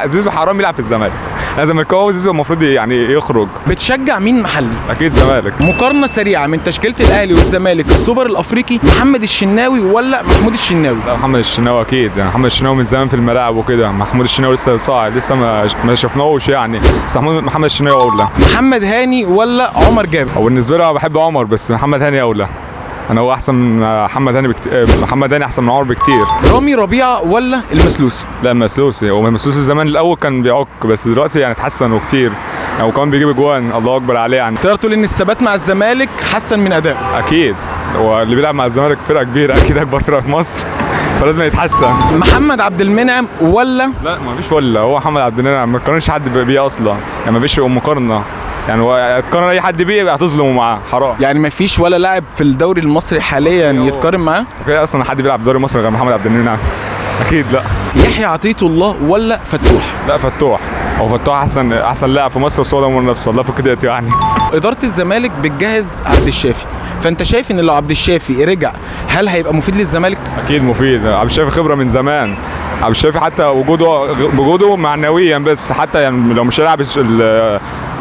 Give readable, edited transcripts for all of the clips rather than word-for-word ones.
زيزو حرام يلعب في الزمالك. انا زملكاوي، زيزو المفروض يعني يخرج. بتشجع مين محلي؟ اكيد زمالك. مقارنة سريعة من تشكيلة الأهلي والزمالك السوبر الأفريقي، محمد الشناوي ولا محمود الشناوي؟ لا، محمد الشناوي اكيد. يعني محمد الشناوي من زمان في الملاعب وكده. محمود الشناوي لسه صاعد، لسه ما شفناهوش يعني. بس محمد الشناوي اولى. محمد هاني ولا عمر جابر؟ هو بالنسبه لي انا بحب عمر، بس محمد هاني اولى. انا هو احسن من محمد هاني محمد هاني احسن من عمر بكتير. رامي ربيعة ولا المسلوسي؟ لا، المسلوسي. هو المسلوسي زمان الاول كان بيعك، بس دلوقتي يعني اتحسن كتير يعني، وكمان بيجيب اجوان الله اكبر عليه يعني. تقدر تقول ان الثبات مع الزمالك حسن من اداء؟ اكيد. هو اللي بيلعب مع الزمالك فرقه كبيره، اكيد اكبر فرقه في مصر، فلازم يتحسن. محمد عبد المنعم ولا؟ لا، ما فيش ولا. هو محمد عبد المنعم ما تقارنش حد بيه اصلا يعني، ما فيش مقارنه يعني. هو تقارن اي حد بيه هتظلمه معاه، حرام يعني ما فيش ولا لاعب في الدوري المصري حاليا يتقارن معاه؟ في اصلا حد بيلعب في الدوري المصري غير محمد عبد المنعم؟ اكيد لا. يحيى عطية الله ولا فتوح؟ لا، فتوح. هو فتوح احسن لاعب في مصر، بس هو ده نفسه الله في كده يعني. إدارة الزمالك بتجهز عبد الشافي، فأنت شايف إن لو عبد الشافي رجع هل هيبقى مفيد للزمالك؟ اكيد مفيد. عبد الشافي خبره من زمان. عبد الشافي حتى وجوده معنويا، بس حتى يعني لو مش هيلعب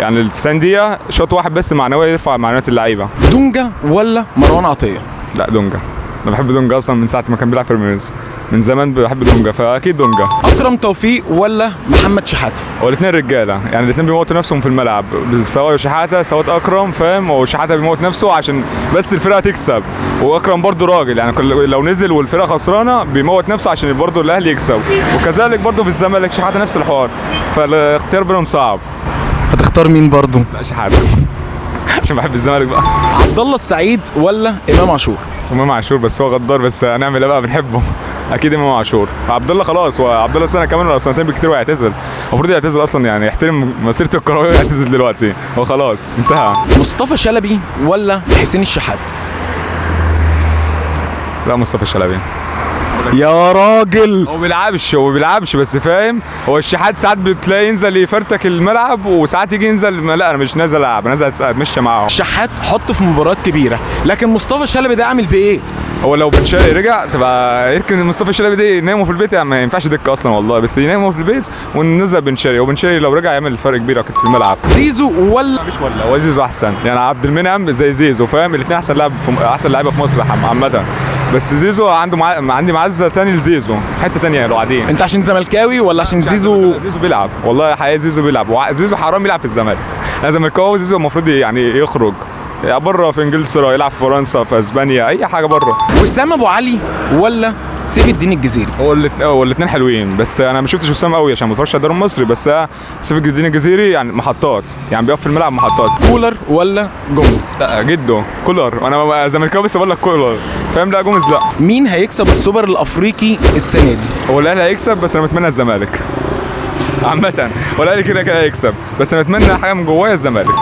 يعني ال 90 دقيقه شوط واحد بس معنويا يرفع معنويات اللعيبه. دونجا ولا مروان عطية؟ لا، دونجا. انا بحب دونجا اصلا من ساعه ما كان بيلعب في الميرز، من زمان بحب دونجا، فاكيد دونجا. اكرم توفيق ولا محمد شحاته؟ هو الاثنين رجاله يعني، الاثنين بيموتوا نفسهم في الملعب، سواء شحاته سواء اكرم، فاهم؟ وشحاته بيموت نفسه عشان بس الفرقه تكسب، واكرم برده راجل يعني، لو نزل والفرقه خسرانه بيموت نفسه عشان برده الاهلي يكسب، وكذلك برده في الزمالك شحاته نفس الحوار، فالاختيار بينهم صعب. هتختار مين برده؟ لا، شحاته. عشان بحب الزمالك بقى. عبد الله السعيد ولا امام عاشور؟ امام عاشور، بس هو غدار، بس هنعمل ايه بقى، بنحبه. اكيد امام عاشور. عبد الله خلاص، هو عبد الله سنه كمان ولا سنتين بكتير وهيعتزل، المفروض يعتزل اصلا يعني، يحترم مسيرته الكرويه ويعتزل دلوقتي، هو خلاص انتهى. مصطفى شلبي ولا حسين الشحات؟ لا، مصطفى شلبي. يا راجل، هو بيلعبش بس فاهم. هو الشحات ساعات بتلاقي ينزل يفرتك الملعب، وساعات يجي ينزل، لا انا مش نازل العب، نازل اتمشى معاهم. الشحات حطه في مباريات كبيره، لكن مصطفى شلبي ده عامل بايه؟ هو لو بن شرقي رجع تبقى يركن مصطفى شلبي ده يناموا في البيت يعني، ما ينفعش دكه اصلا والله، بس يناموا في البيت وننزل بن شرقي، وبن شرقي لو رجع يعمل فرق كبير اكيد في الملعب. زيزو ولا؟ مش ولا، هو زيزو احسن يعني. عبد المنعم زي زيزو، فاهم؟ الاثنين احسن لعيبه في مصر عامه، بس زيزو عندي معزه تاني لزيزو في حته تانيه لو قاعدين. انت عشان زملكاوي ولا عشان زيزو بيلعب؟ والله حقيقي زيزو بيلعب، وزيزو حرام يلعب في الزمالك. انا زملكاوي، زيزو المفروض يعني يخرج يعني بره، في انجلترا يلعب، في فرنسا، في اسبانيا، اي حاجه بره. وسام ابو علي ولا سيف الدين الجزيري؟ هو الاثنين حلوين، بس انا ما شفتش وسام قوي عشان ما بتفرجش على الدوري المصري، بس سيف الدين الجزيري يعني محطات، يعني بيقف في الملعب محطات. كولر ولا جوميز؟ لا، جده كولر. انا زملكاوي بس بقول لك كولر، فاهم؟ لا، جوميز لا. مين هيكسب السوبر الافريقي السنه دي؟ هو الاهلي هيكسب، بس انا بتمنى الزمالك عامه، ولا كده هيكسب، بس انا اتمنى حاجه من جوايا الزمالك.